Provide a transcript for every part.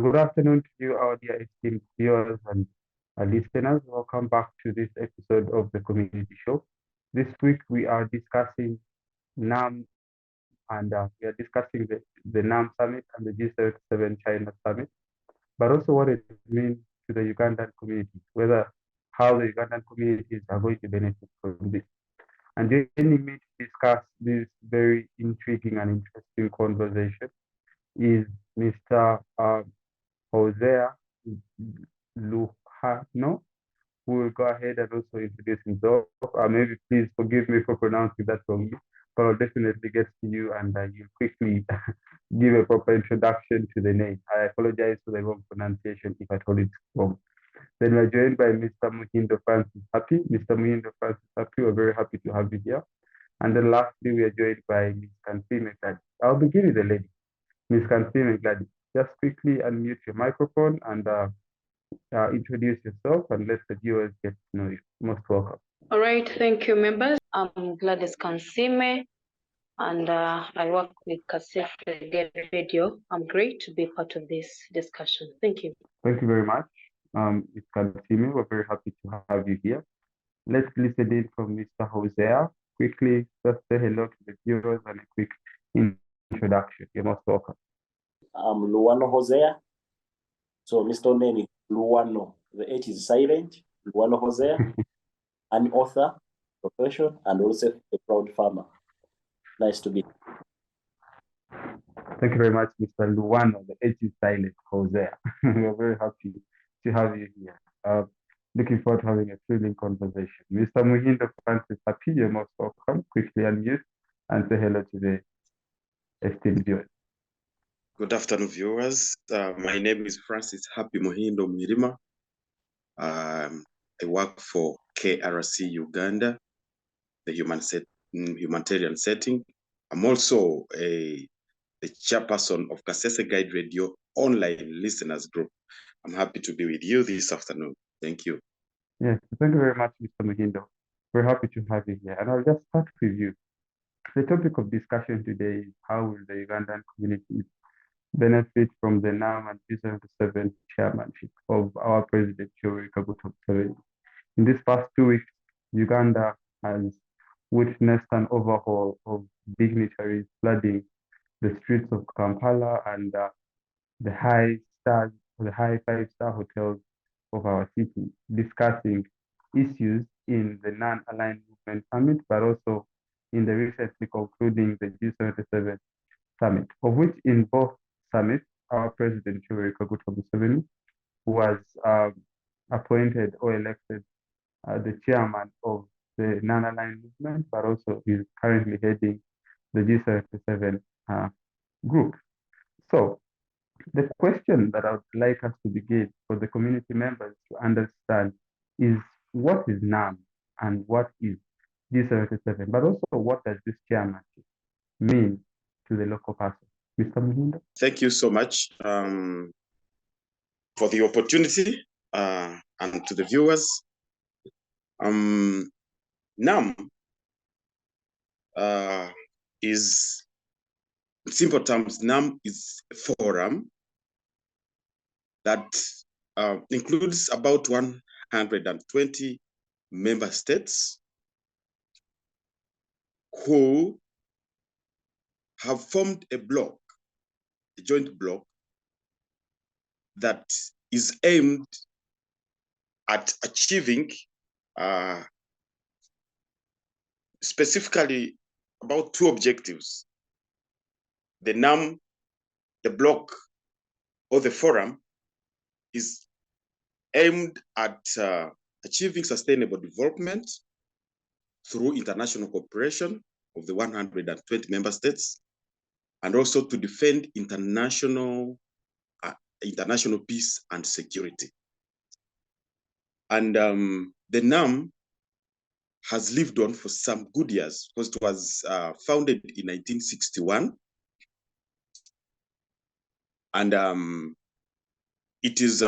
Good afternoon to you, our dear esteemed viewers and listeners. Welcome back to this episode of the Community Show. This week we are discussing NAM and we are discussing the NAM Summit and the G77 China Summit, but also what it means to the Ugandan community, how the Ugandan communities are going to benefit from this. And joining me to discuss this very intriguing and interesting conversation is Mr. Hosea Luwhano, who will go ahead and also introduce himself. Maybe please forgive me for pronouncing that wrong, but I'll definitely get to you and you'll quickly give a proper introduction to the name. I apologize for the wrong pronunciation if I told it wrong. Then we're joined by Mr. Muhindo Francis Happy. Mr. Muhindo Francis Happy, we're very happy to have you here. And then lastly, we are joined by Ms. Kansiime Gladys. I'll begin with the lady. Ms. Kansiime Gladys, just quickly unmute your microphone and introduce yourself and let the viewers get to know you. Most welcome. All right, thank you, members. I'm Gladys Kansiime, and I work with Kasese Guide Radio. I'm great to be part of this discussion. Thank you. Thank you very much. Ms. Kansiime, we're very happy to have you here. Let's listen in from Mr. Hosea. Quickly, just say hello to the viewers and a quick introduction. You're most welcome. I'm Luwhano Hosea. So Mr. name is Luwhano. The H is silent. Luwhano Hosea, an author, profession, and also a proud farmer. Nice to be here. Thank you very much, Mr. Luwhano. The H is silent, Hosea. We're very happy to have you here. Looking forward to having a thrilling conversation. Mr. Muhindo Francis Happy, you're most welcome. Quickly unmute and say hello to the esteemed viewers. Good afternoon, viewers. My name is Francis Happy Muhindo Mwirima. I work for KRC-UGANDA, the humanitarian setting. I'm also the chairperson of Kasese Guide Radio online listeners group. I'm happy to be with you this afternoon. Thank you. Yes, thank you very much, Mr. Muhindo. We're happy to have you here. And I'll just start with you. The topic of discussion today is how will the Ugandan community benefit from the NAM and G77 Chairmanship of our President Yoweri Kaguta Museveni. In these past 2 weeks, Uganda has witnessed an overhaul of dignitaries flooding the streets of Kampala and the high 5-star hotels of our city, discussing issues in the non-aligned movement summit, but also in the recently concluding the G77 summit, of which in both summits, our President Yoweri Kaguta Museveni was appointed or elected the chairman of the non-aligned movement, but also is currently heading the G77 group. So the question that I would like us to begin for the community members to understand is what is NAM and what is G77, but also what does this chairmanship mean to the local person? Mr. Muhindo. Thank you so much for the opportunity and to the viewers. NAM is, in simple terms, NAM is a forum that includes about 120 member states who have formed a bloc, a joint bloc that is aimed at achieving specifically about 2 objectives. The NAM, the bloc or the forum, is aimed at achieving sustainable development through international cooperation of the 120 member states, and also to defend international peace and security. And the NAM has lived on for some good years because it was founded in 1961. And it is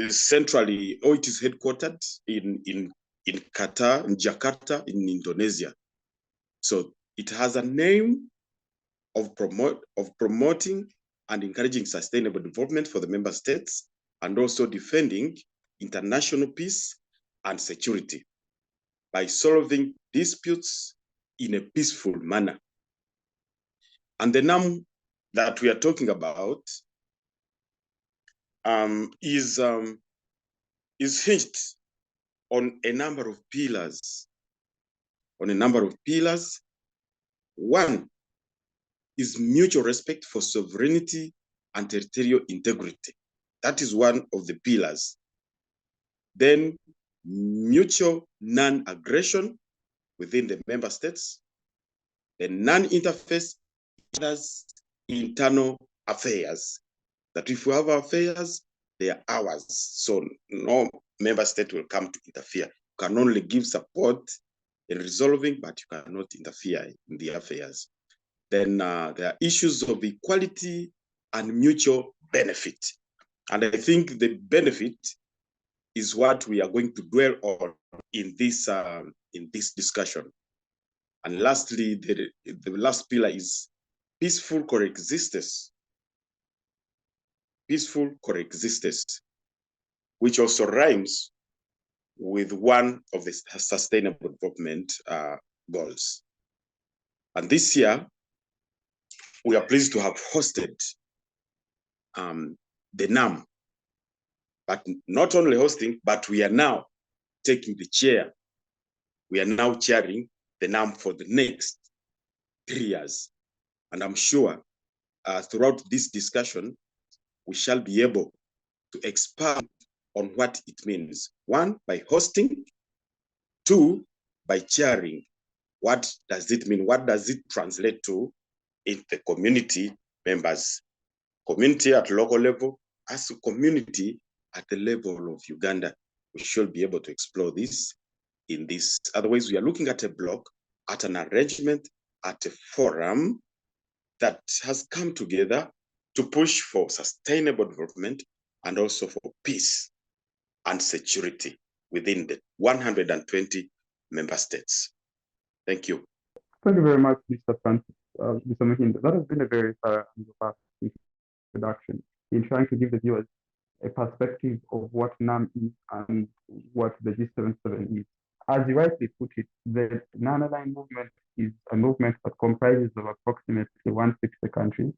centrally, or it is headquartered in Qatar, in Jakarta, in Indonesia. So it has a name of promoting and encouraging sustainable development for the member states, and also defending international peace and security by solving disputes in a peaceful manner. And the NAM that we are talking about is hinged on a number of pillars. One is mutual respect for sovereignty and territorial integrity. That is one of the pillars. Then mutual non-aggression within the member states, the non-interface in others' internal affairs. That if we have affairs, they are ours. So no member state will come to interfere. You can only give support in resolving, but you cannot interfere in the affairs. Then there are issues of equality and mutual benefit. And I think the benefit is what we are going to dwell on in this discussion. And lastly, the last pillar is peaceful coexistence. Peaceful coexistence, which also rhymes with one of the sustainable development goals. And this year, we are pleased to have hosted the NAM, but not only hosting, but we are now taking the chair. We are now chairing the NAM for the next 3 years. And I'm sure throughout this discussion, we shall be able to expand on what it means. One, by hosting. Two, by chairing. What does it mean? What does it translate to in the community members? Community at local level, as a community at the level of Uganda. We should be able to explore this in this. Otherwise, we are looking at a block, at an arrangement, at a forum that has come together to push for sustainable development and also for peace and security within the 120 member states. Thank you. Thank you very much, Mr. Francis, Mr. Muhindo. That has been a very thorough and introduction in trying to give the viewers a perspective of what NAM is and what the G77 is. As you rightly put it, the non-aligned movement is a movement that comprises of approximately 160 countries,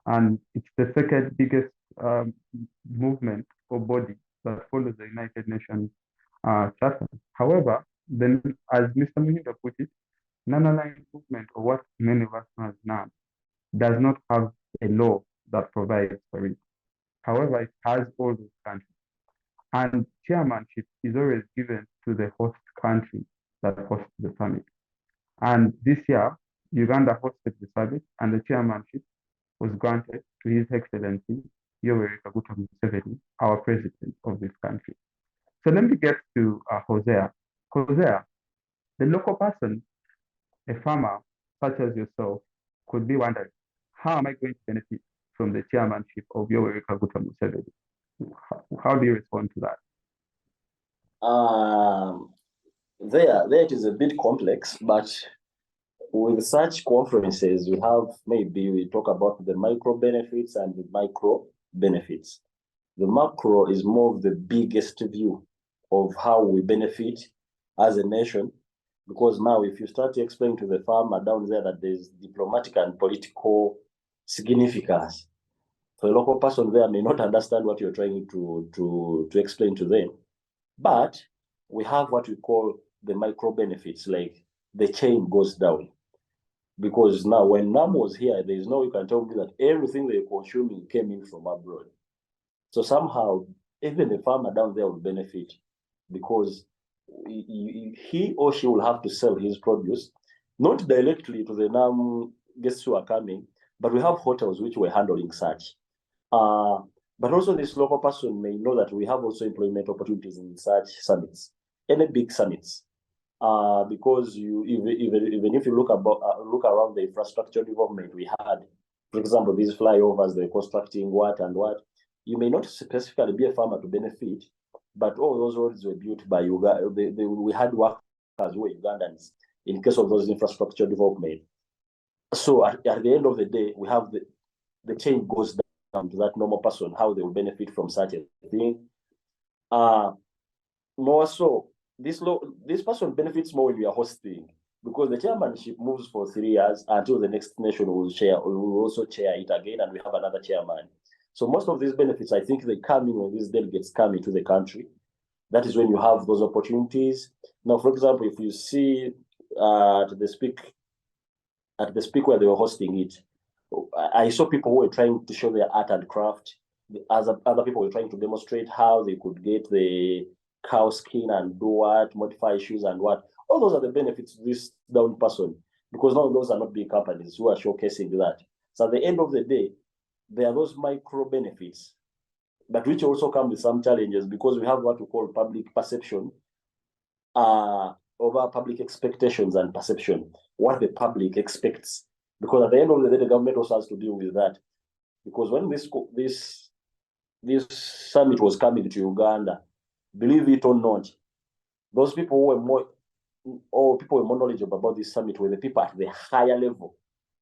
and it's the second biggest movement or body that follows the United Nations Charter. However, then, as Mr. Muhindo put it, non-aligned movement, or what many of us know as NAM, does not have a law that provides for it. However, it has all those countries. And chairmanship is always given to the host country that hosts the summit. And this year, Uganda hosted the summit, and the chairmanship was granted to His Excellency Yoweri Kaguta Museveni, our president of this country. So let me get to Hosea. Hosea, the local person, a farmer such as yourself, could be wondering, how am I going to benefit from the chairmanship of Yoweri Kaguta Museveni? How do you respond to that? There it is a bit complex, but with such conferences, we have, maybe we talk about the micro benefits and the micro benefits. The macro is more of the biggest view of how we benefit as a nation, because now if you start to explain to the farmer down there that there's diplomatic and political significance, so a local person there may not understand what you're trying to explain to them. But we have what we call the micro benefits, like the chain goes down. Because now when NAM was here, there is no, you can tell me that everything they're consuming came in from abroad. So somehow, even the farmer down there will benefit, because he or she will have to sell his produce, not directly to the NAM guests who are coming, but we have hotels which were handling such. But also this local person may know that we have also employment opportunities in such summits, any big summits. Because even if you look around the infrastructure development we had, for example, these flyovers, they're constructing what and what, you may not specifically be a farmer to benefit, but all those roads were built by Uganda. We had workers who were Ugandans in case of those infrastructure development. So at the end of the day, we have the chain goes to that normal person, how they will benefit from such a thing. More so, this person benefits more when we are hosting, because the chairmanship moves for 3 years until the next nation will also chair it again, and we have another chairman. So most of these benefits, I think, they come in when these delegates come into the country. That is when you have those opportunities. Now, for example, if you see at the speak where they were hosting it, I saw people who were trying to show their art and craft. Other people were trying to demonstrate how they could get the cow skin and do what, modify shoes and what. All those are the benefits to this down person, because now those are not big companies who are showcasing that. So at the end of the day, there are those micro benefits, but which also come with some challenges, because we have what we call public perception over public expectations and perception, what the public expects. Because at the end of the day, the government also has to deal with that. Because when this summit was coming to Uganda, believe it or not, those people who were more knowledgeable about this summit were the people at the higher level.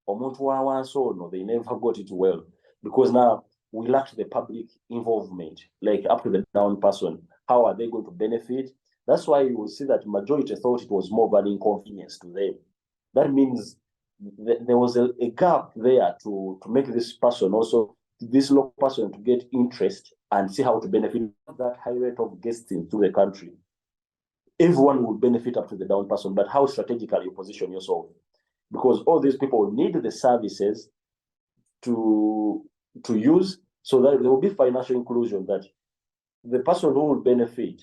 They never got it well, because now we lacked the public involvement, like up to the down person. How are they going to benefit? That's why you will see that majority thought it was more of an inconvenience to them. That means there was a gap there to make this person also, this local person, to get interest and see how to benefit that high rate of guests into the country. Everyone would benefit up to the down person, but how strategically you position yourself? Because all these people need the services to use, so that there will be financial inclusion, that the person who will benefit.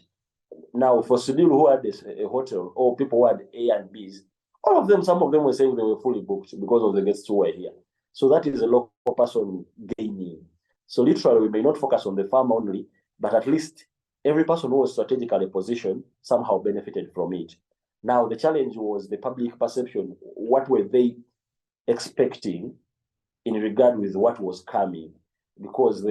Now, for Sidiru, who had a hotel, or people who had A and Bs, all of them, some of them were saying they were fully booked because of the guests who were here. So that is a local person gaining. So literally, we may not focus on the farm only, but at least every person who was strategically positioned somehow benefited from it. Now, the challenge was the public perception. What were they expecting in regard with what was coming? Because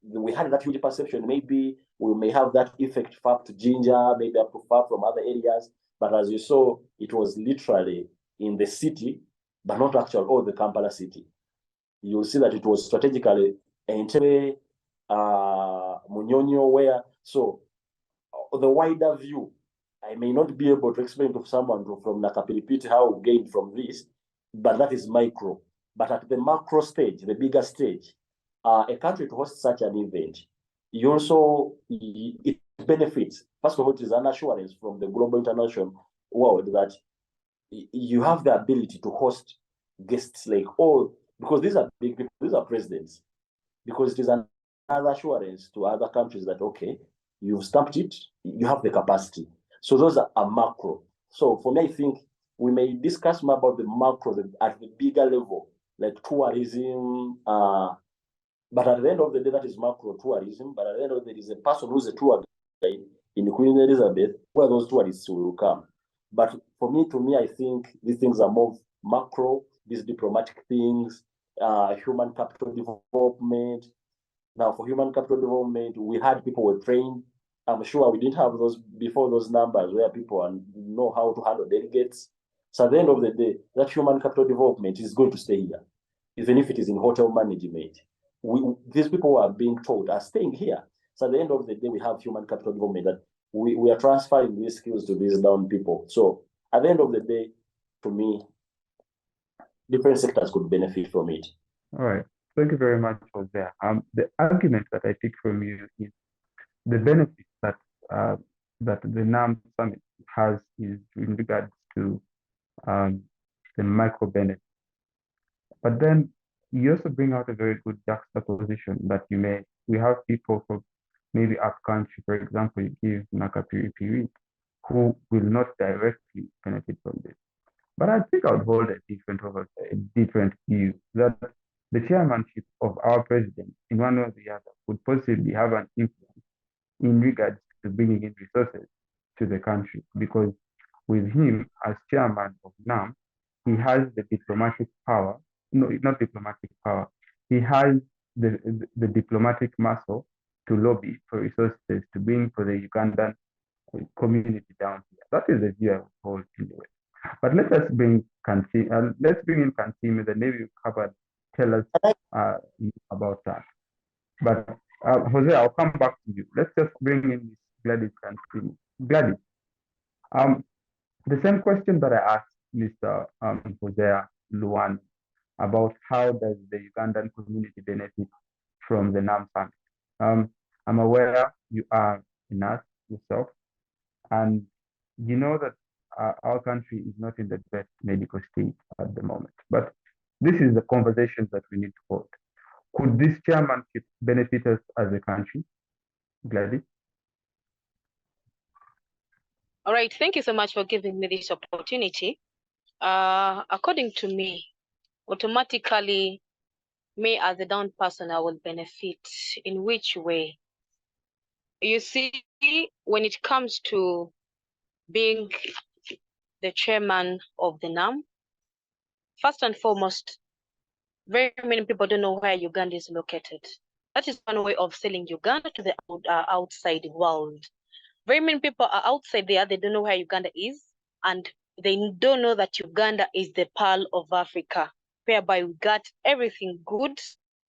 we had that huge perception. Maybe we may have that effect far to Ginger, maybe up to far from other areas. But as you saw, it was literally in the city, but not actually all the Kampala city. You'll see that it was strategically Entebbe, Munyonyo, where. So the wider view, I may not be able to explain to someone from Nakapilipiti how we gained from this, but that is micro. But at the macro stage, the bigger stage, a country to host such an event, it benefits. First of all, it is an assurance from the global international world that you have the ability to host guests like all, because these are big people, these are presidents, because it is another assurance to other countries that, okay, you've stamped it, you have the capacity. So those are macro. So for me, I think we may discuss more about the macro at the bigger level, like tourism, but at the end of the day, that is macro tourism. But at the end of the day, there is a person who's a tour guide in Queen Elizabeth, where those tourists will come. But to me, I think these things are more macro, these diplomatic things, human capital development. Now, for human capital development, we had people were trained. I'm sure we didn't have those before, those numbers where people know how to handle delegates. So at the end of the day, that human capital development is going to stay here, even if it is in hotel management. These people who are being taught are staying here. So at the end of the day, we have human capital development that we are transferring these skills to these down people. So at the end of the day, to me, different sectors could benefit from it. All right. Thank you very much, Hosea. The argument that I take from you is the benefits that the NAM summit has is in regards to the micro benefits. But then you also bring out a very good juxtaposition that we have people from maybe up country, for example, you give Nakapiri, who will not directly benefit from this. But I think I would hold a different view, that the chairmanship of our president, in one way or the other, would possibly have an influence in regards to bringing in resources to the country, because with him as chairman of NAM, he has the diplomatic power. No, not diplomatic power. He has the diplomatic muscle to lobby for resources to bring for the Ugandan community down here. That is the view I would hold anyway. But let's bring in Kansiime, the name you covered. Tell us about that. But Jose, I'll come back to you. Let's just bring in Ms. Gladys Kansiime. Gladys, the same question that I asked Mr. Hosea Luwhano about how does the Ugandan community benefit from the NAM Summit. I'm aware you are a nurse yourself, and you know that our country is not in the best medical state at the moment. But this is the conversation that we need to hold. Could this chairmanship benefit us as a country? Gladys? All right, thank you so much for giving me this opportunity. According to me, automatically, me as a down person, I will benefit. In which way? You see, when it comes to being the chairman of the NAM, first and foremost, very many people don't know where Uganda is located. That is one way of selling Uganda to the outside world. Very many people are outside there, they don't know where Uganda is, and they don't know that Uganda is the pearl of Africa, whereby we got everything good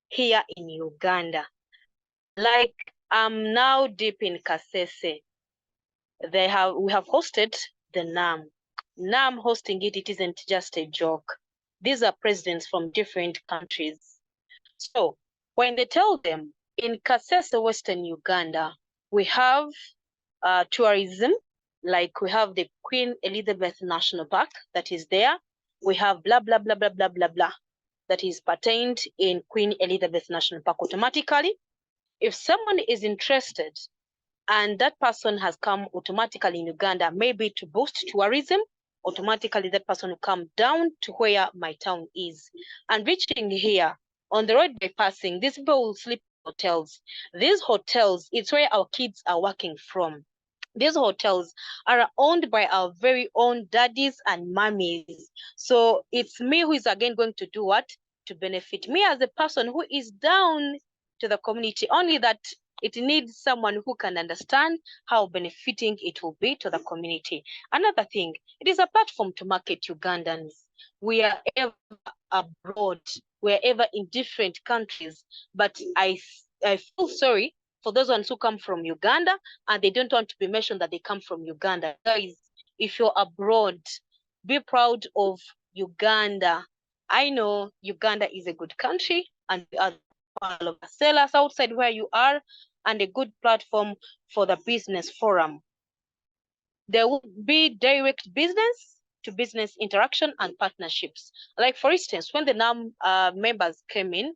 here in Uganda. Like I'm now deep in Kasese. We have hosted the NAM. NAM hosting it isn't just a joke. These are presidents from different countries. So when they tell them in Kasese, Western Uganda, we have tourism, like we have the Queen Elizabeth National Park that is there. We have blah, blah, blah, blah, blah, blah, blah, that is pertained in Queen Elizabeth National Park. Automatically, if someone is interested and that person has come automatically in Uganda, maybe to boost tourism, automatically that person will come down to where my town is. And reaching here, on the road by passing, these people will sleep in hotels. These hotels, it's where our kids are working from. These hotels are owned by our very own daddies and mummies. So it's me who is again going to do what? To benefit me as a person who is down to the community, only that it needs someone who can understand how benefiting it will be to the community. Another thing, it is a platform to market Ugandans. We are ever abroad, we are ever in different countries, but I feel sorry for those ones who come from Uganda and they don't want to be mentioned that they come from Uganda. Guys, if you're abroad, be proud of Uganda. I know Uganda is a good country and other sellers outside where you are, and a good platform for the business forum. There will be direct business to business interaction and partnerships. Like for instance, when the NAM members came in,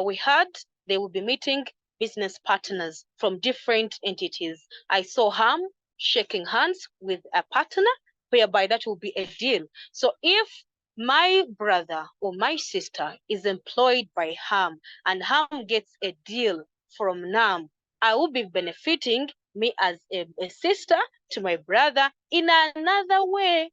we had, they will be meeting business partners from different entities. I saw HAM shaking hands with a partner, whereby that will be a deal. So if my brother or my sister is employed by HAM and HAM gets a deal from NAM, I will be benefiting me as a sister to my brother in another way.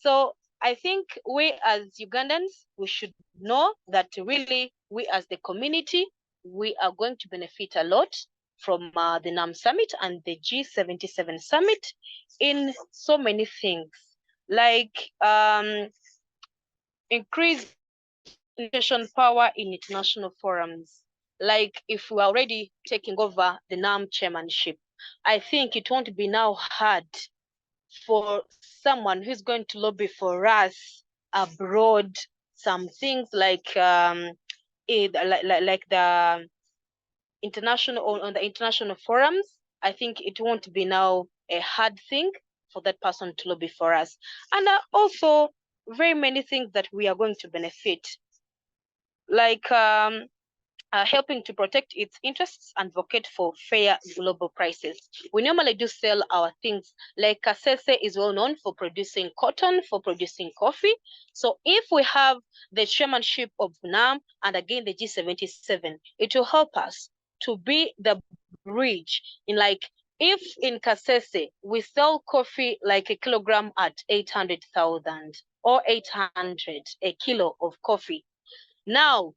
So I think we as Ugandans, we should know that really we as the community, we are going to benefit a lot from the NAM Summit and the G77 Summit in so many things, like increase nation power in international forums. Like if we're already taking over the NAM chairmanship, I think it won't be now hard for someone who's going to lobby for us abroad. Some things like the international, on the international forums, I think it won't be now a hard thing for that person to lobby for us. And also very many things that we are going to benefit, like helping to protect its interests and advocate for fair global prices. We normally do sell our things, like Kasese is well known for producing cotton, for producing coffee. So if we have the chairmanship of NAM and again the G77, it will help us to be the bridge in, like, if in Kasese we sell coffee like a kilogram at 800,000 or 800 a kilo of coffee. Now,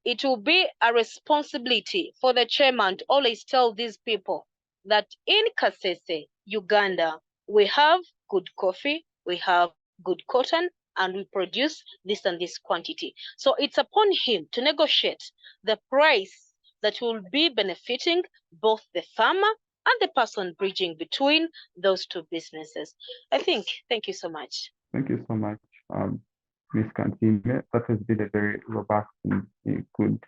it will be a responsibility for the chairman to always tell these people that in Kasese, Uganda, we have good coffee, we have good cotton, and we produce this and this quantity. So it's upon him to negotiate the price that will be benefiting both the farmer and the person bridging between those two businesses. Thank you so much. Thank you so much, Ms. Kansiime. That has been a very robust and good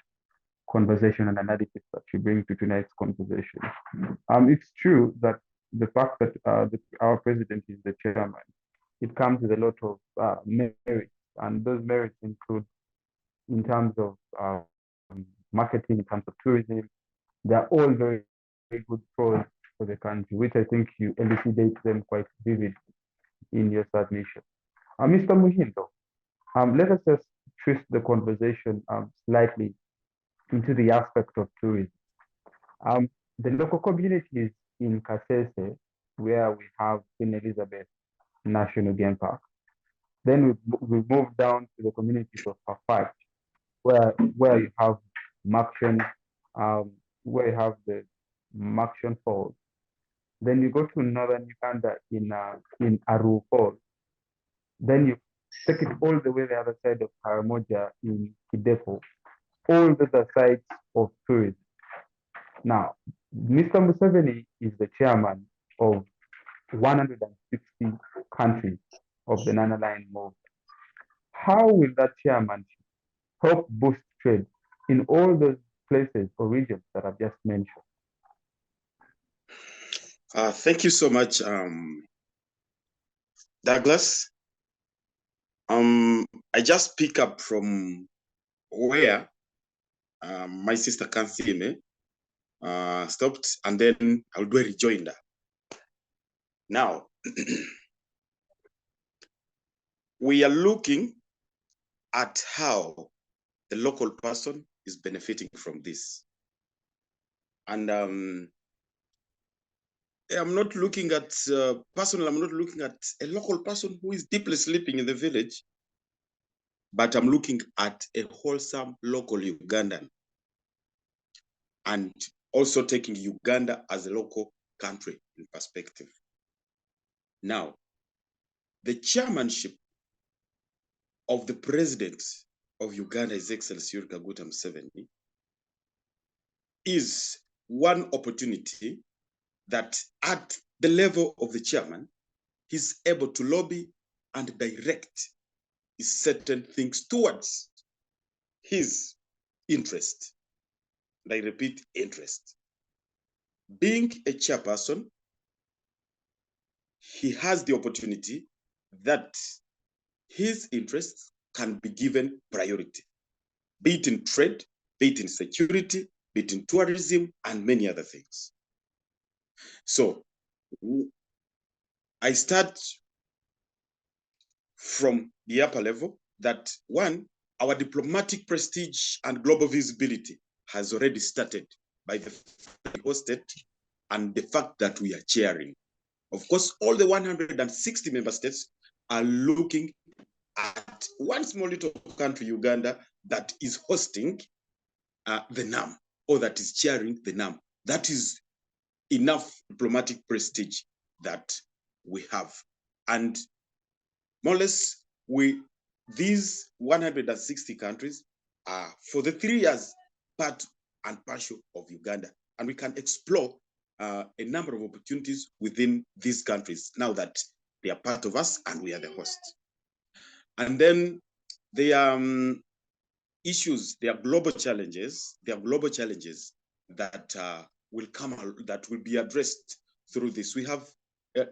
conversation and analysis that you bring to tonight's conversation. It's true that the fact that our president is the chairman, it comes with a lot of merits, and those merits include in terms of marketing, in terms of tourism. They're all very, very good pros for the country, which I think you elucidate them quite vividly in your submission. Mr. Muhindo, let us just twist the conversation slightly into the aspect of tourism. The local communities in Kasese, where we have Queen Elizabeth National Game Park, then we move down to the communities of Afaj, where you have Maction, where you have the Maction Falls. Then you go to northern Uganda in Aru Falls. Then you take it all the way the other side of Karamoja in Kidepo. All those are sites of tourism. Now, Mr. Museveni is the chairman of 160 countries of the non-aligned movement. How will that chairmanship help boost trade in all those places or regions that I've just mentioned? Thank you so much, Douglas. I just pick up from where my sister Kansiime stopped, and then I'll do a rejoinder. Now, we are looking at how the local person is benefiting from this. And I'm not looking at, personally, I'm not looking at a local person who is deeply sleeping in the village, but I'm looking at a wholesome local Ugandan, and also taking Uganda as a local country in perspective. Now, the chairmanship of the president of Uganda, His Excellency Yoweri Kaguta Museveni, is one opportunity that at the level of the chairman, he's able to lobby and direct certain things towards his interest. And I repeat, interest. Being a chairperson, he has the opportunity that his interests can be given priority, be it in trade, be it in security, be it in tourism, and many other things. So I start from the upper level that, one, our diplomatic prestige and global visibility has already started by the hosted and the fact that we are chairing. Of course, all the 160 member states are looking at one small little country, Uganda, that is hosting the NAM, or that is chairing the NAM. That is enough diplomatic prestige that we have. And more or less, these 160 countries are, for the 3 years, part and partial of Uganda. And we can explore a number of opportunities within these countries now that they are part of us and we are the host. And then there are issues, there are global challenges, that will come, that will be addressed through this. We have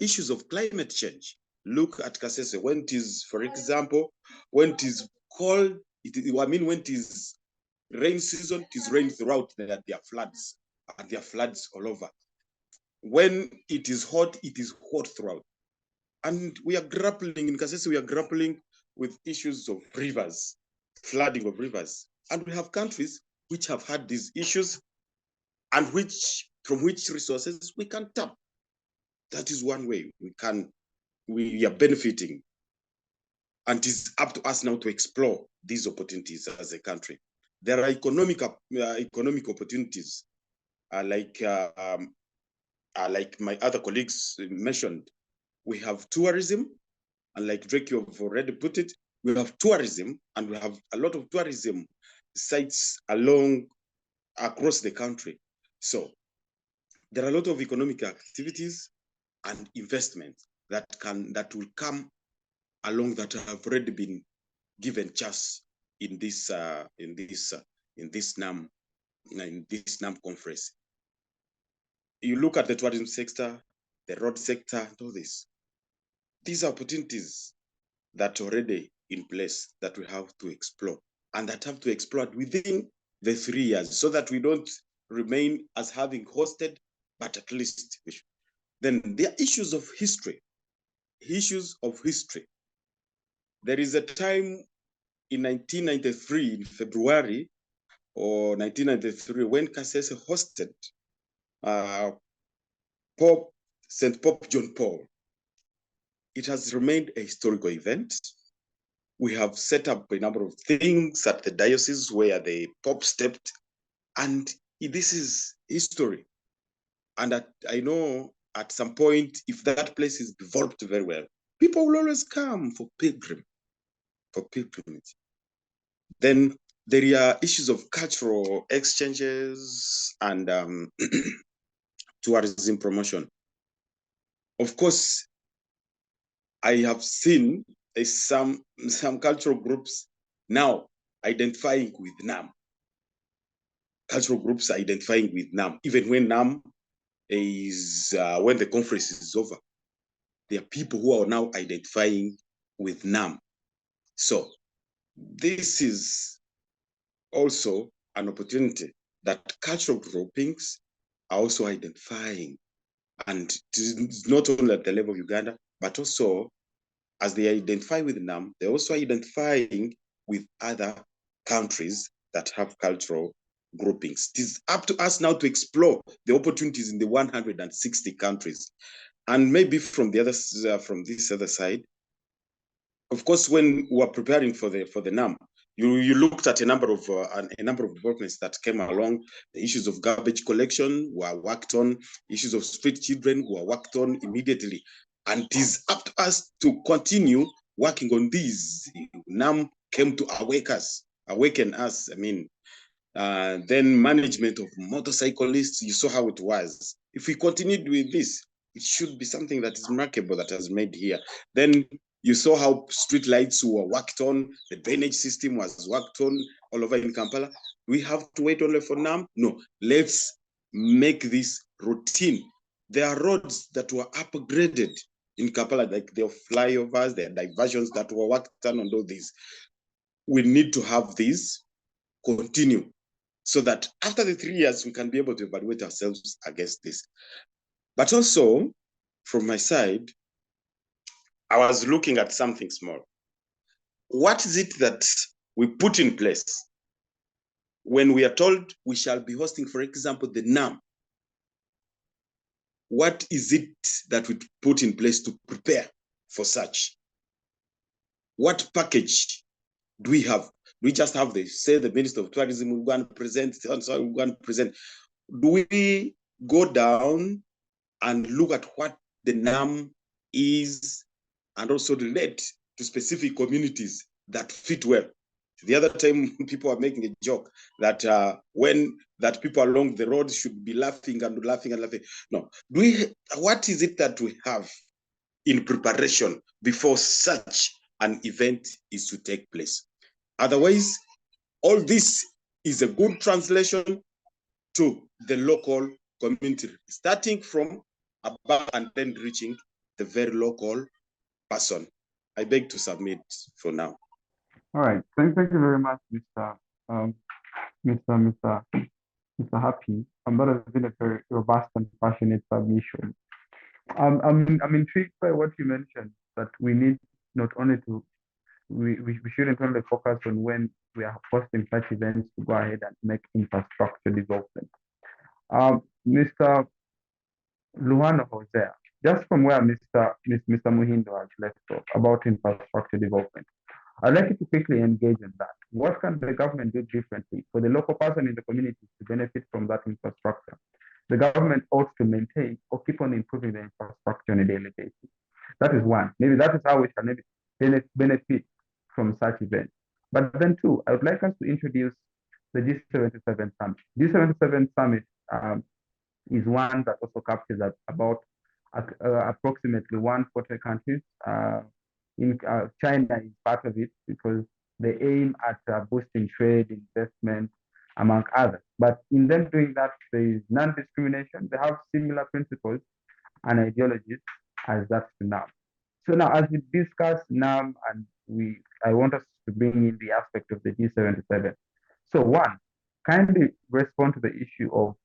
issues of climate change. Look at Kasese, when it is, for example, when it is cold, when it is rain season, it is rain throughout, there are floods, and there are floods all over. When it is hot throughout. And we are grappling, in Kasese, we are grappling with issues of rivers, flooding of rivers. And we have countries which have had these issues and from which resources we can tap. That is one way we are benefiting. And it's up to us now to explore these opportunities as a country. There are economic opportunities, like my other colleagues mentioned. We have tourism, and like Drake, you've already put it, we have tourism, and we have a lot of tourism sites along across the country. So there are a lot of economic activities and investments that will come along that have already been given chance in this NAM conference. You look at the tourism sector, the road sector, and all this. These are opportunities that are already in place that we have to explore, and that have to explore within the 3 years, so that we don't remain as having hosted, but at least we should. Then there are issues of history. There is a time in 1993, in February or 1993, when Kasese hosted St. Pope John Paul. It has remained a historical event. We have set up a number of things at the diocese where the Pope stepped, and this is history. And I know at some point, if that place is developed very well, people will always come for pilgrimage. Then there are issues of cultural exchanges and tourism promotion. Of course, I have seen some cultural groups now identifying with NAM. Cultural groups are identifying with NAM, even when NAM is, when the conference is over. There are people who are now identifying with NAM. So this is also an opportunity that cultural groupings are also identifying. And it's not only at the level of Uganda, but also as they identify with NAM, they're also identifying with other countries that have cultural groupings. It is up to us now to explore the opportunities in the 160 countries. And maybe from the other, from this other side, of course, when we were preparing for the NAM, you looked at a number of developments that came along. The issues of garbage collection were worked on. Issues of street children were worked on immediately. And it is up to us to continue working on these. NAM came to awaken us. I mean, then management of motorcyclists, you saw how it was. If we continued with this, it should be something that is remarkable that has made here. Then you saw how street lights were worked on, the drainage system was worked on all over in Kampala. We have to wait only for NAM? No, let's make this routine. There are roads that were upgraded in Kampala, like there are flyovers, there are diversions that were worked on all these. We need to have these continue so that after the 3 years, we can be able to evaluate ourselves against this. But also, from my side, I was looking at something small. What is it that we put in place when we are told we shall be hosting, for example, the NAM? What is it that we put in place to prepare for such? What package do we have? Do we just have the Minister of Tourism will go and present, so we're going to present? Do we go down and look at what the NAM is and also relate to specific communities that fit well? The other time, people are making a joke that that people along the road should be laughing and laughing and laughing. No, what is it that we have in preparation before such an event is to take place? Otherwise, all this is a good translation to the local community, starting from above and then reaching the very local person. I beg to submit for now. All right. Thank you very much, Mr. Happy. That has been a very robust and passionate submission. I'm intrigued by what you mentioned, that we need not only to, we shouldn't only focus on when we are hosting such events to go ahead and make infrastructure development. Mr. Luwhano Hosea, just from where Mr. Muhindo has left off about infrastructure development, I'd like you to quickly engage in that. What can the government do differently for the local person in the community to benefit from that infrastructure? The government ought to maintain or keep on improving the infrastructure on a daily basis. That is one. Maybe that is how we can maybe benefit from such events. But then two, I would like us to introduce the G77 Summit. G77 Summit is one that also captures about approximately 140 countries. China is part of it because they aim at boosting trade, investment, among others. But in them doing that, there is non-discrimination. They have similar principles and ideologies as that to NAM. So now, as we discuss NAM, and I want us to bring in the aspect of the G77. So one, kindly respond to the issue of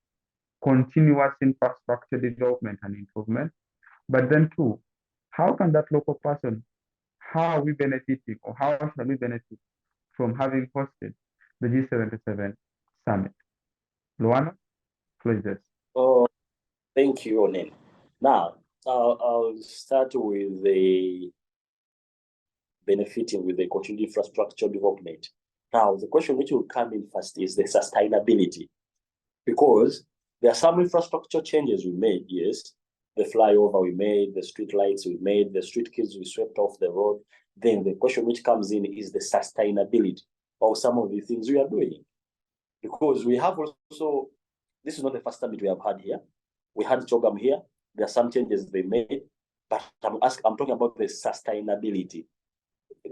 continuous infrastructure development and improvement. But then two, how can that local person, how are we benefiting, or how shall we benefit from having hosted the G77 Summit? Luwhano, please. Oh, thank you, Onen. Now, I'll start with the benefiting with the continued infrastructure development. Now, the question which will come in first is the sustainability, because there are some infrastructure changes we made, yes. The flyover we made, the street lights we made, the street kids we swept off the road. Then the question which comes in is the sustainability of some of the things we are doing. Because we have also, this is not the first summit we have had here. We had CHOGM here. There are some changes they made, but I'm talking about the sustainability.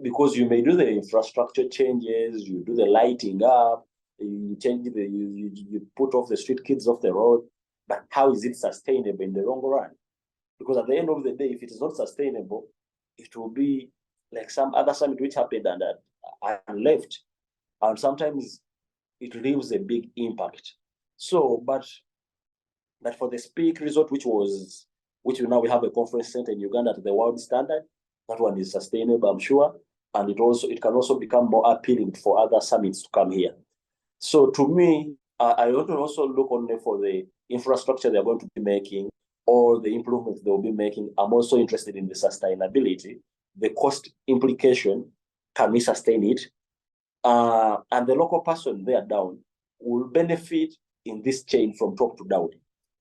Because you may do the infrastructure changes, you do the lighting up, you change you put off the street kids off the road, but how is it sustainable in the long run? Because at the end of the day, if it is not sustainable, it will be like some other summit which happened and left, and sometimes it leaves a big impact. So, but for the Civic resort, which now we have a conference center in Uganda to the world standard, that one is sustainable, I'm sure, and it can also become more appealing for other summits to come here. So to me, I want to also look only for the infrastructure they're going to be making or the improvements they'll be making. I'm also interested in the sustainability, the cost implication, can we sustain it? And the local person there down will benefit in this chain from top to down,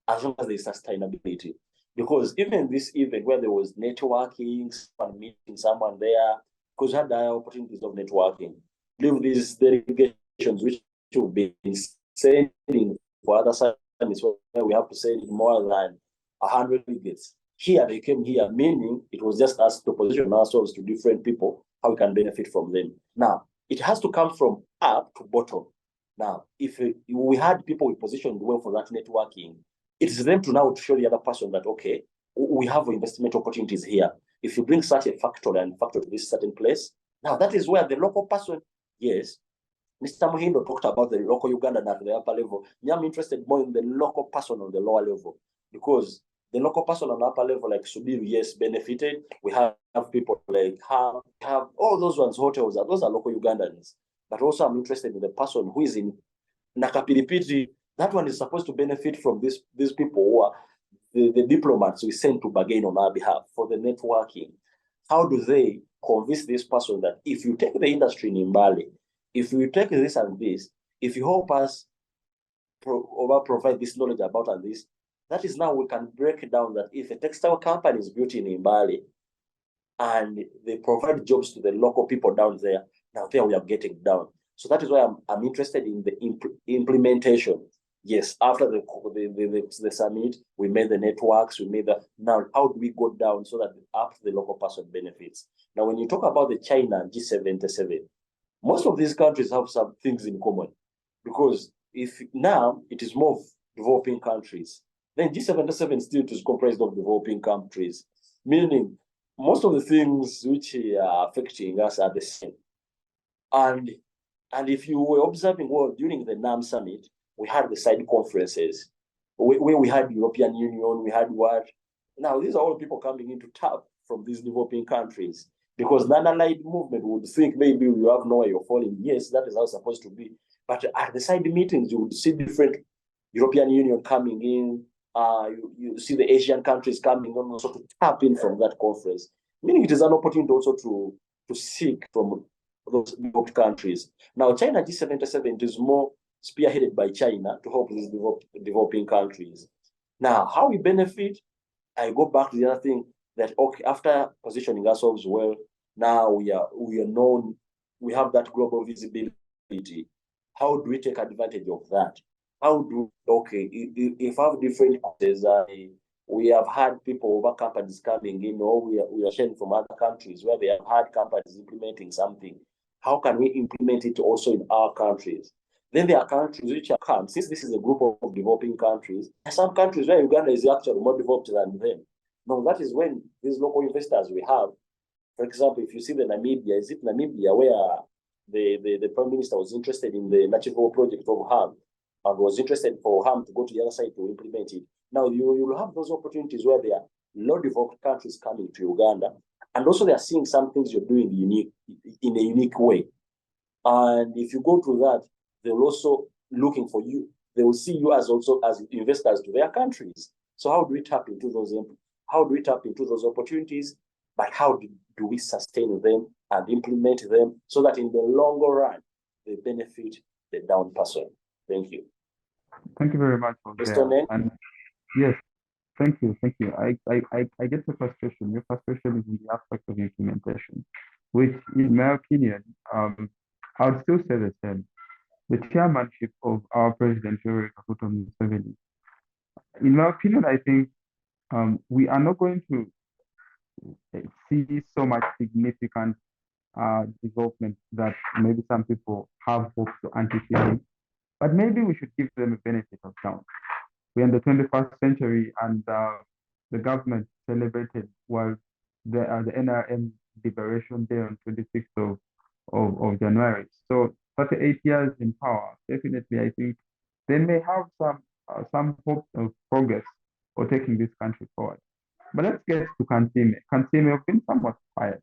as long as there's sustainability. Because even this event where there was networking, someone meeting someone there, because we had the opportunities of networking, leave these delegations which we've been sending for other summits where we have to send more than 100 delegates. Here they came here, meaning it was just us to position ourselves to different people, how we can benefit from them. Now, it has to come from up to bottom. Now, if we had people we positioned well for that networking, it's them to now show the other person that, okay, we have investment opportunities here. If you bring such a factor to this certain place, now that is where the local person, yes, Mr. Muhindo talked about the local Ugandan at the upper level. I'm interested more in the local person on the lower level, because the local person on the upper level, like Subiru, yes, benefited. We have people like have all those ones, hotels, those are local Ugandans. But also I'm interested in the person who is in Nakapiripiti. That one is supposed to benefit from these people who are the diplomats we send to bargain on our behalf for the networking. How do they convince this person that if you take the industry in Mbale, if you take this and this, if you help us provide this knowledge about and this, that is now we can break down that if a textile company is built in Mbale and they provide jobs to the local people down there, now there we are getting down. So that is why I'm interested in the implementation. Yes, after the summit, we made the networks, now how do we go down so that up the local person benefits? Now, when you talk about the China G77, most of these countries have some things in common, because if now it is more developing countries, then G77 still is comprised of developing countries, meaning most of the things which are affecting us are the same. And if you were observing well during the NAM summit, we had the side conferences where we had European Union, we had what? Now, these are all people coming in to tap from these developing countries, because non-allied movement would think maybe you have nowhere you're falling. Yes, that is how it's supposed to be. But at the side meetings, you would see different European Union coming in. You see the Asian countries coming on also to tap in from that conference. Meaning it is an opportunity also to seek from those developed countries. Now, China G77 is more spearheaded by China to help these developing countries. Now, how we benefit, I go back to the other thing that, okay, after positioning ourselves well, now we are known, we have that global visibility. How do we take advantage of that? How do, okay, if I have different countries, we have had people over companies coming in, or we are sharing from other countries where they have had companies implementing something. How can we implement it also in our countries? Then there are countries which have come, since this is a group of developing countries, there are some countries where Uganda is actually more developed than them. Now, that is when these local investors we have, for example, if you see the Namibia, is it Namibia where the Prime Minister was interested in the natural project of HAM and was interested for HAM to go to the other side to implement it. Now, you will have those opportunities where there are low developed countries coming to Uganda, and also they are seeing some things you're doing in a unique way. And if you go to that, they will also looking for you. They will see you as also as investors to their countries. So how do we tap into those? How do we tap into those opportunities? But how do we sustain them and implement them so that in the longer run they benefit the down person? Thank you. Thank you very much for that. And yes, thank you. I get the frustration. Your frustration is in the aspect of implementation, which, in my opinion, I would still say the same. The chairmanship of our President Yoweri Kaguta Museveni, in my opinion, I think we are not going to see so much significant development that maybe some people have hopes to anticipate, but maybe we should give them a benefit of doubt. We're in the 21st century, and the government celebrated the NRM Liberation Day on 26th of January. So 38 years in power, definitely I think they may have some hope of progress for taking this country forward. But let's get to Kansiime. Kansiime, you've been somewhat quiet.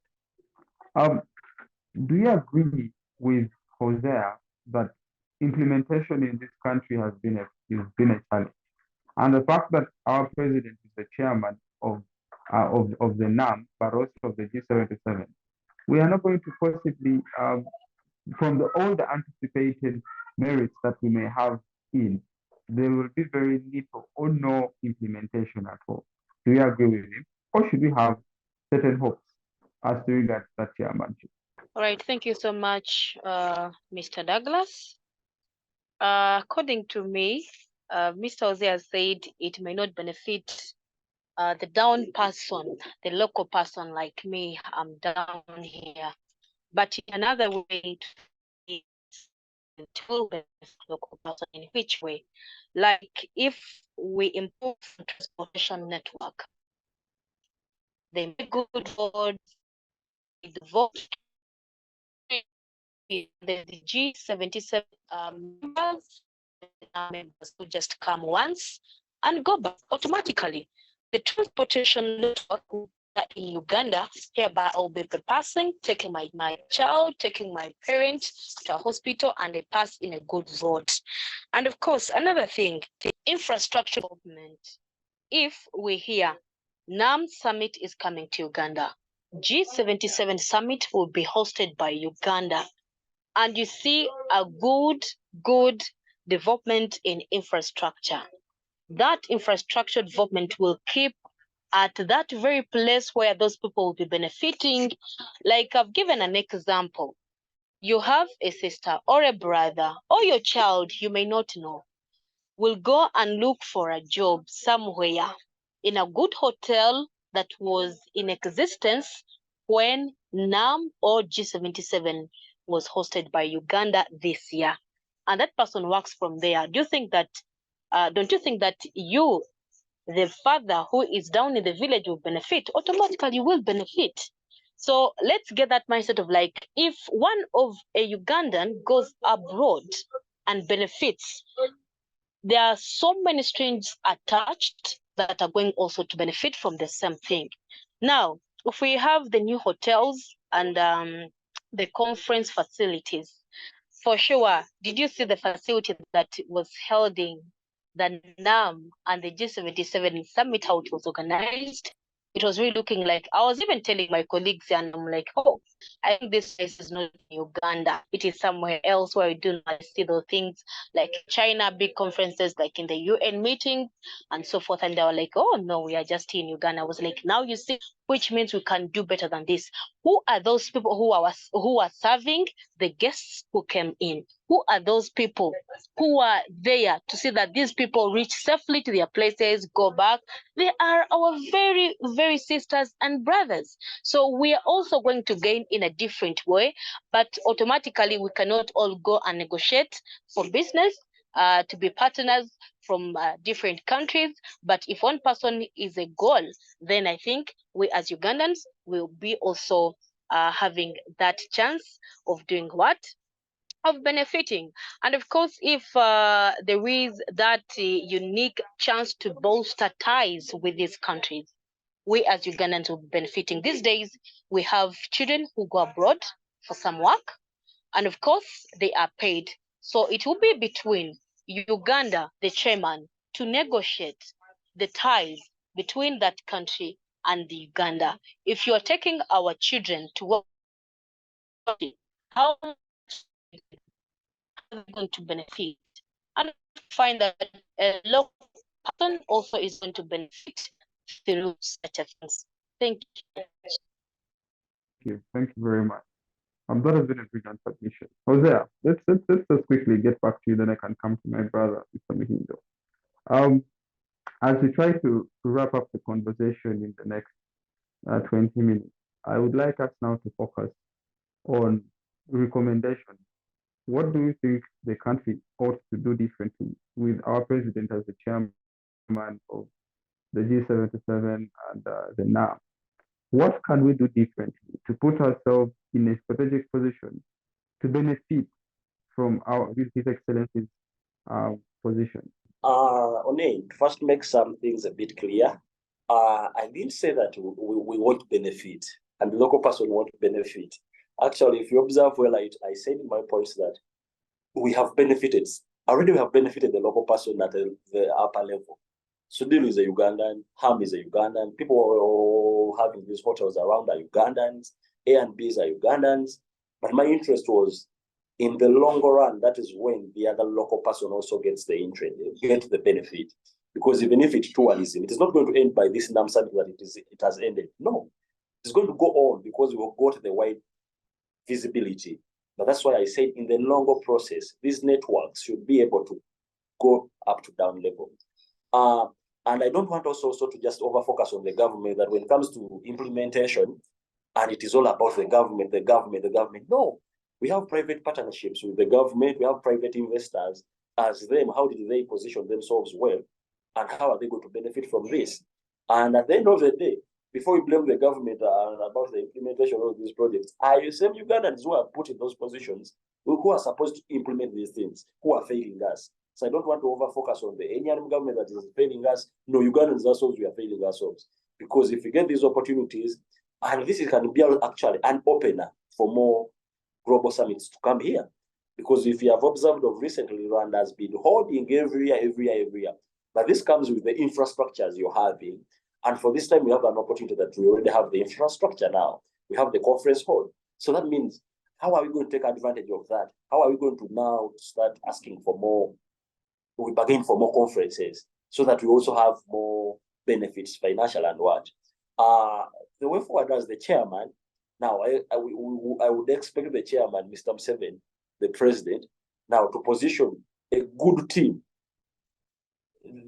Do you agree with Hosea that implementation in this country has been a challenge? And the fact that our president is the chairman of the NAM, but also of the G77, we are not going to possibly, from all the anticipated merits that we may have there will be very little or no implementation at all. Do you agree with him? Or should we have certain hopes as to regards that chairmanship? All right, thank you so much, Mr. Douglas. According to me, Mr. Hosea said it may not benefit the down person, the local person like me. I'm down here. But in another way, it will benefit the local person. In which way? Like if we improve the transportation network, they make good roads, the vote, the G77 members will just come once and go back automatically. The transportation network in Uganda, hereby I'll be passing, taking my child, taking my parent to a hospital, and they pass in a good road. And of course, another thing, the infrastructure development. If we hear NAM summit is coming to Uganda, G77 summit will be hosted by Uganda, and you see a good development in infrastructure. That infrastructure development will keep at that very place where those people will be benefiting. Like I've given an example. You have a sister or a brother or your child, you may not know, will go and look for a job somewhere in a good hotel that was in existence when NAM or G77 was hosted by Uganda this year. And that person works from there. Do you think that, don't you think that you, the father who is down in the village, will benefit? Automatically you will benefit. So let's get that mindset of like, if one of a Ugandan goes abroad and benefits, there are so many strings attached that are going also to benefit from the same thing. Now, if we have the new hotels and the conference facilities, for sure, did you see the facility that was held in the NAM and the G77 summit, how it was organized? It was really looking like, I was even telling my colleagues, and I'm like, oh, I think this place is not in Uganda. It is somewhere else where we do not see those things like China, big conferences, like in the UN meeting and so forth. And they were like, oh, no, we are just in Uganda. I was like, now you see, which means we can do better than this. Who are those people who are serving the guests who came in? Who are those people who are there to see that these people reach safely to their places, go back? They are our very, very sisters and brothers. So we are also going to gain in a different way, but automatically we cannot all go and negotiate for business, to be partners from different countries. But if one person is a goal, then I think we as Ugandans will be also having that chance of doing what? Of benefiting. And of course, if there is that unique chance to bolster ties with these countries, we as Ugandans will be benefiting. These days, we have children who go abroad for some work, and of course, they are paid. So it will be between Uganda, the chairman, to negotiate the ties between that country and the Uganda. If you are taking our children to work, how are they going to benefit? And find that a local person also is going to benefit through such a things. Thank you. Thank you very much. That has been a brilliant submission. Hosea, let's just quickly get back to you, then I can come to my brother, Mr. Muhindo. As we try to wrap up the conversation in the next 20 minutes, I would like us now to focus on recommendations. What do you think the country ought to do differently with our president as the chairman of the G77 and the NAM? What can we do differently to put ourselves in a strategic position to benefit from His Excellency's position? Onen, first make some things a bit clear. I didn't say that we won't benefit and the local person won't benefit. Actually, if you observe well, I said in my points that we have benefited. Already we have benefited the local person at the upper level. Sudil is a Ugandan, Ham is a Ugandan, people having these hotels around are Ugandans, A and Bs are Ugandans. But my interest was in the longer run, that is when the other local person also gets the interest, gets the benefit. Because even if it's tourism, it is not going to end by this NAM summit that it has ended. No, it's going to go on because we will go to the wide visibility. But that's why I said in the longer process, these networks should be able to go up to down level. And I don't want also to just over-focus on the government, that when it comes to implementation, and it is all about the government. No, we have private partnerships with the government, we have private investors. As them, how did they position themselves well? And how are they going to benefit from this? And at the end of the day, before we blame the government about the implementation of these projects, are the same Ugandans who are put in those positions, who are supposed to implement these things, who are failing us. So I don't want to over-focus on the NAM government that is failing us. No, Ugandans ourselves, we are failing ourselves. Because if we get these opportunities, and this can be actually an opener for more global summits to come here. Because if you have observed of recently, Rwanda has been holding every year. But this comes with the infrastructures you're having. And for this time, we have an opportunity that we already have the infrastructure now. We have the conference hall. So that means, how are we going to take advantage of that? How are we going to now start asking for more? We bargain for more conferences so that we also have more benefits, financial and what. The way forward as the chairman, now I would expect the chairman, Mr. Museveni, the president, now to position a good team,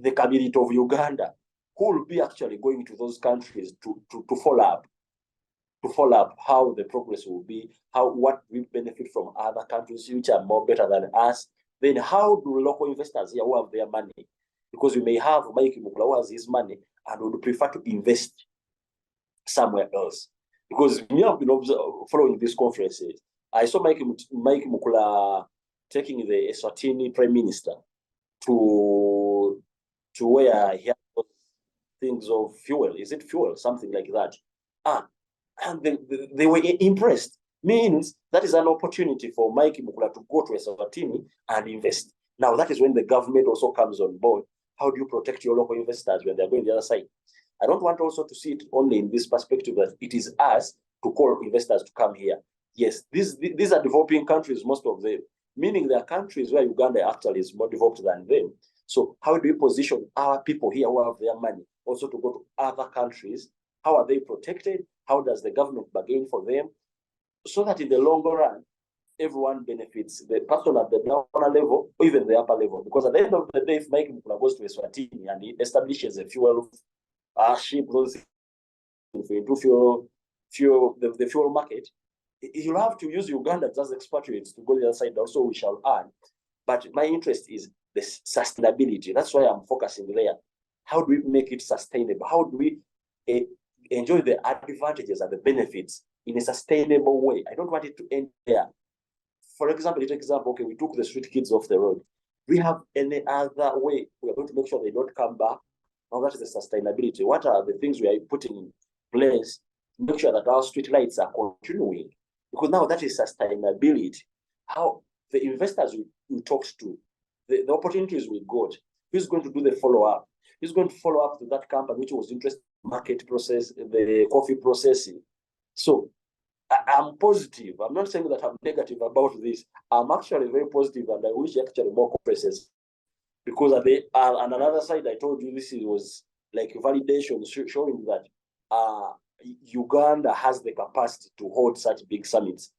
the cabinet of Uganda, who will be actually going to those countries to follow up how the progress will be, what we benefit from other countries which are more better than us. Then how do local investors here who have their money? Because we may have Mike Mukula who has his money and would prefer to invest somewhere else. Because we have been following these conferences. I saw Mike Mukula taking the Eswatini Prime Minister to where he had things of fuel. Is it fuel? Something like that. And they were impressed. Means that is an opportunity for Mike Mukula to go to Eswatini and invest. Now that is when the government also comes on board. How do you protect your local investors when they're going the other side? I don't want also to see it only in this perspective that it is us to call investors to come here. Yes, these are developing countries, most of them, meaning there are countries where Uganda actually is more developed than them. So how do we position our people here who have their money also to go to other countries How are they protected? How does the government bargain for them? So that in the long run, everyone benefits, the person at the downer level or even the upper level. Because at the end of the day, if Mike Mukula goes to Eswatini and he establishes a fuel ship, those into the fuel market, you'll have to use Ugandans as expatriates to go the other side. Also, we shall earn. But my interest is the sustainability. That's why I'm focusing there. How do we make it sustainable? How do we enjoy the advantages and the benefits in a sustainable way? I don't want it to end there. For example, okay, we took the street kids off the road. We have any other way we are going to make sure they don't come back? Now that is the sustainability. What are the things we are putting in place to make sure that our street lights are continuing? Because now that is sustainability. How the investors we talked to, the opportunities we got, who's going to do the follow-up? Who's going to follow up to that company which was interested in market process, the coffee processing? So I'm positive. I'm not saying that I'm negative about this. I'm actually very positive, and I wish actually more conferences. Because on another side, I told you this was like validation showing that Uganda has the capacity to hold such big summits.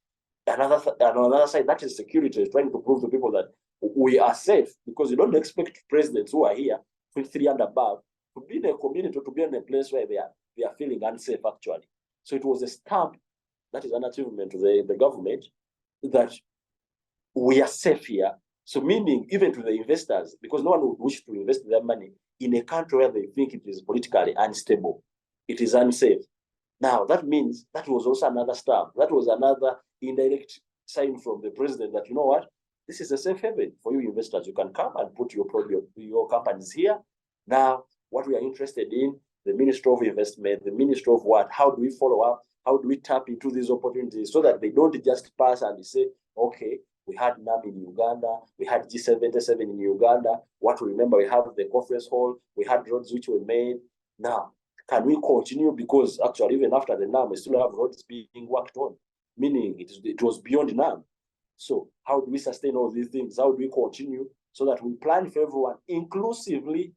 On another side, that is security, trying to prove to people that we are safe, because you don't expect presidents who are here, 23 and above, to be in a community, to be in a place where they are feeling unsafe actually. So it was a stamp. That is an achievement to the government, that we are safe here. So meaning even to the investors, because no one would wish to invest their money in a country where they think it is politically unstable, it is unsafe. Now that means that was also another stamp. That was another indirect sign from the president that, you know what, this is a safe haven for you investors. You can come and put your companies here. Now, what we are interested in, the Ministry of Investment, the Ministry of what, how do we follow up? How do we tap into these opportunities so that they don't just pass and say, okay, we had NAM in Uganda, we had G77 in Uganda. What we remember, we have the conference hall, we had roads which were made. Now, can we continue? Because actually, even after the NAM, we still have roads being worked on, meaning it was beyond NAM. So how do we sustain all these things? How do we continue so that we plan for everyone inclusively?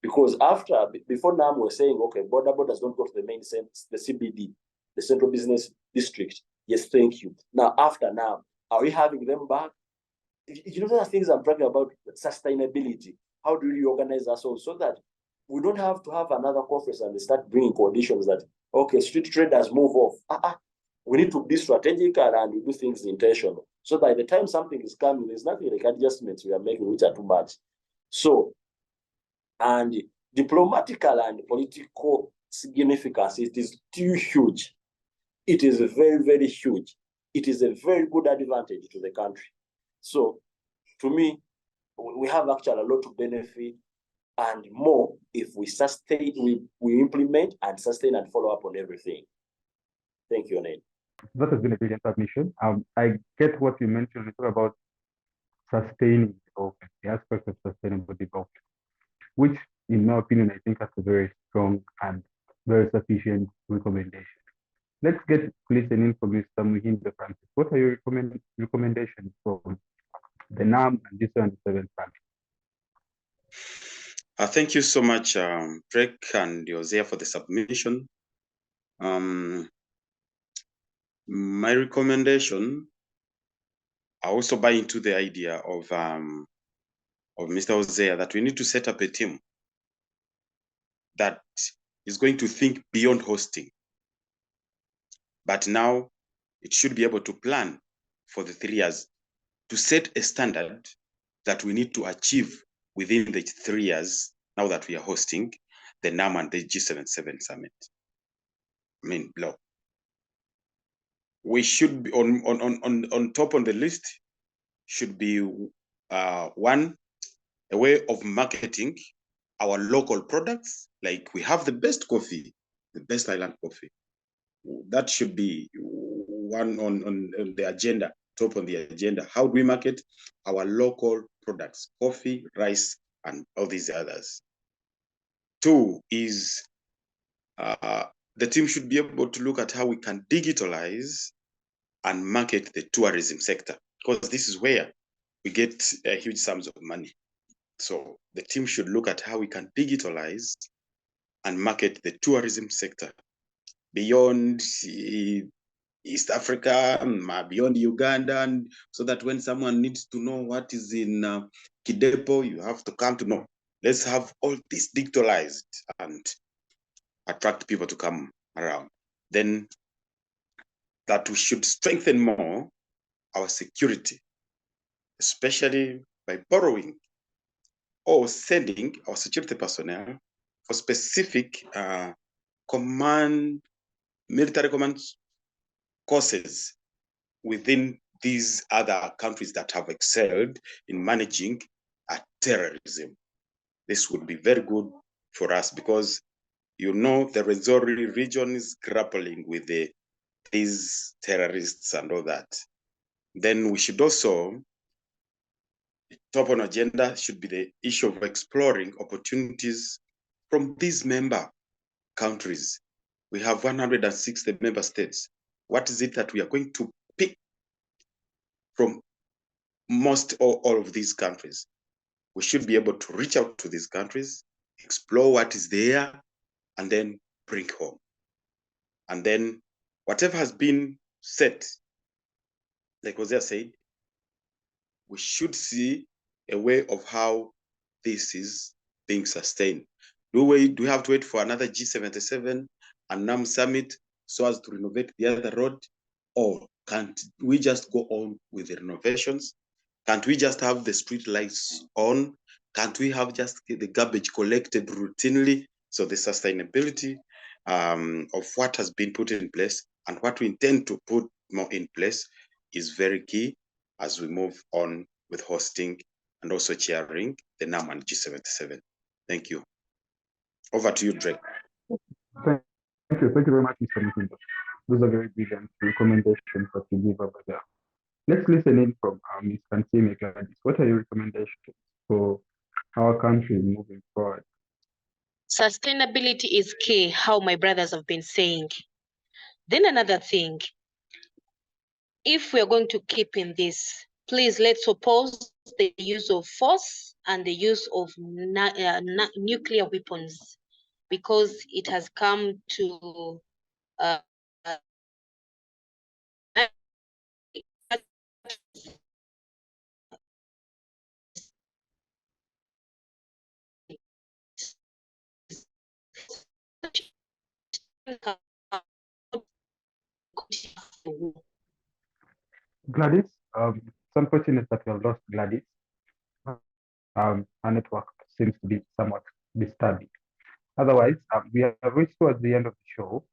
Because before NAM, we're saying, okay, borders don't go to the main sense, the CBD, the Central Business District. Yes, thank you. Now, after NAM, are we having them back? You know, the things I'm talking about, sustainability. How do we organize ourselves so that we don't have to have another conference and they start bringing conditions that, okay, street traders move off. We need to be strategic and we do things intentional. So by the time something is coming, there's nothing like adjustments we are making which are too much. So, and diplomatical and political significance, it is too huge. It is very, very huge. It is a very good advantage to the country. So to me, we have actually a lot to benefit and more if we sustain, we implement and sustain and follow up on everything. Thank you, Onen. That has been a brilliant submission. I get what you mentioned. You talk about sustaining development, the aspect of sustainable development, which, in my opinion, I think has a very strong and very sufficient recommendation. Let's get listening from Mr. Mwirima Francis. What are your recommendations from the NAM and G77 Chairmanship? Thank you so much, Drake and Hosea, for the submission. My recommendation, I also buy into the idea of Mr. Hosea that we need to set up a team that is going to think beyond hosting. But now it should be able to plan for the 3 years to set a standard that we need to achieve within the 3 years now that we are hosting the NAM and the G77 Summit. I mean, block. We should be on top on the list should be one, a way of marketing our local products. Like we have the best coffee, the best island coffee. That should be one on the agenda, top on the agenda. How do we market our local products, coffee, rice, and all these others? 2 is the team should be able to look at how we can digitalize and market the tourism sector, because this is where we get huge sums of money. So the team should look at how we can digitalize and market the tourism sector beyond East Africa, beyond Uganda, and so that when someone needs to know what is in Kidepo, you have to come to know. Let's have all this digitalized and attract people to come around. Then that we should strengthen more our security, especially by borrowing or sending our security personnel for specific military command courses within these other countries that have excelled in managing terrorism. This would be very good for us because the Rwenzori region is grappling with these terrorists and all that. Then we should also, top on agenda should be the issue of exploring opportunities from these member countries. We have 160 member states. What is it that we are going to pick from most or all of these countries? We should be able to reach out to these countries, explore what is there, and then bring home. And then whatever has been set, like Hosea said, we should see a way of how this is being sustained. Do we have to wait for another G77 and NAM summit so as to renovate the other road? Or can't we just go on with the renovations? Can't we just have the street lights on? Can't we have just the garbage collected routinely? So the sustainability of what has been put in place and what we intend to put more in place is very key as we move on with hosting and also chairing the NAM and G77. Thank you. Over to you, Drake. Thank you very much, Mr. Muhindo. Those are very brilliant recommendations that you give over there. Let's listen in from Ms. Kansiime Gladys. What are your recommendations for our country moving forward? Sustainability is key, how my brothers have been saying. Then another thing, if we're going to keep in this, please let's oppose the use of force and the use of nuclear weapons, because it has come to Gladys, it's unfortunate that we have lost Gladys. Our network seems to be somewhat disturbing. Otherwise, we have reached towards the end of the show.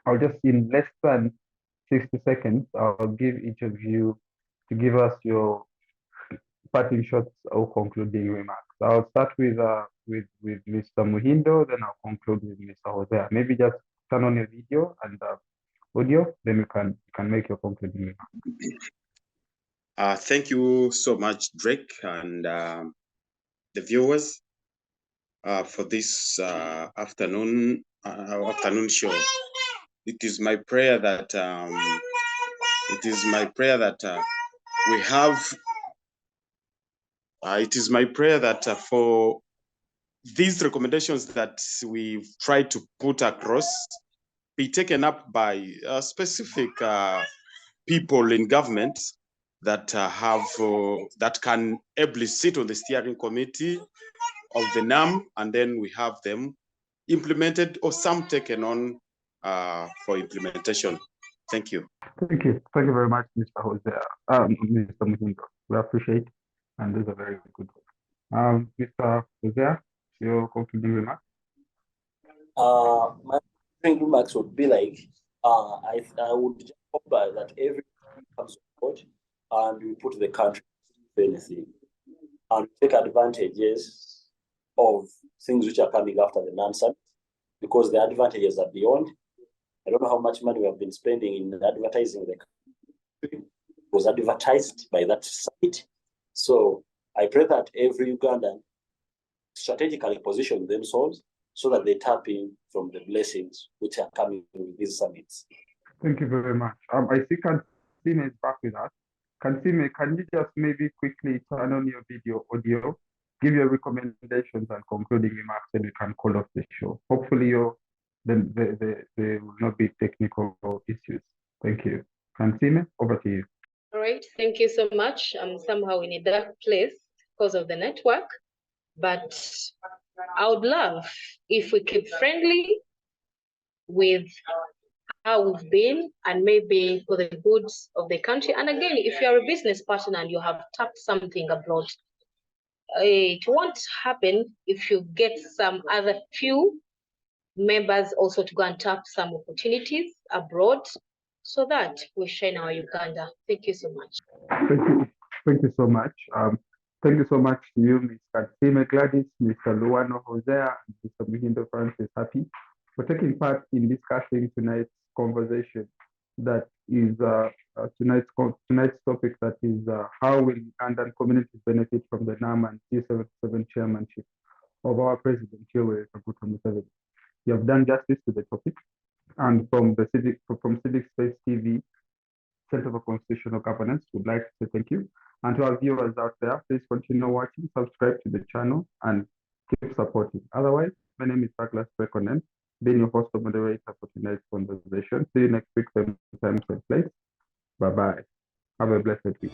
I'll just, in less than 60 seconds, I'll give each of you to give us your parting shots or concluding remarks. I'll start with Mr. Muhindo, then I'll conclude with Mr. Hosea. Maybe just turn on your video and audio, then you can make your concluding remarks. Thank you so much, Drake, and the viewers for this afternoon show. It is my prayer that for these recommendations that we've tried to put across be taken up by specific people in government that that can ably sit on the steering committee of the NAM, and then we have them implemented or some taken on for implementation. Thank you. Thank you very much, Mr. Hosea, Mr. Muhindo. We appreciate, and those are very good. Mr. Hosea, your concluding remarks. My concluding remarks would be like, I would just hope that everyone comes on board and we put the country to anything and take advantages of things which are coming after the NAM summit, because the advantages are beyond. I don't know how much money we have been spending in advertising the country. It was advertised by that site. So I pray that every Ugandan strategically position themselves so that they tap in from the blessings which are coming with these summits. Thank you very much. I see Kansiime is back with us. Kansiime, can you just maybe quickly turn on your video audio give your recommendations and concluding remarks, and we can call off the show. Hopefully, there will not be technical issues. Thank you. Kansiime, over to you. All right, thank you so much. I'm somehow in a dark place because of the network, but I would love if we keep friendly with how we've been and maybe for the goods of the country. And again, if you're a business person and you have tapped something abroad, it won't happen if you get some other few members also to go and tap some opportunities abroad so that we shine our Uganda. Thank you so much. Thank you so much. Thank you so much to you, Ms. Kasese Gladys, Mr. Luwhano Hosea, and Mr. Muhindo Francis Happy for taking part in discussing tonight's conversation. That is tonight's topic. That is how will Ugandan communities benefit from the NAM and G77 Chairmanship of our President Yoweri Kaguta Museveni. You have done justice to the topic, and from Civic Space TV, Center for Constitutional Governance, would like to say thank you. And to our viewers out there, please continue watching, subscribe to the channel, and keep supporting. Otherwise, my name is Douglas Drake, being your host and moderator for tonight's conversation. See you next week, same time, same place. Bye-bye. Have a blessed week.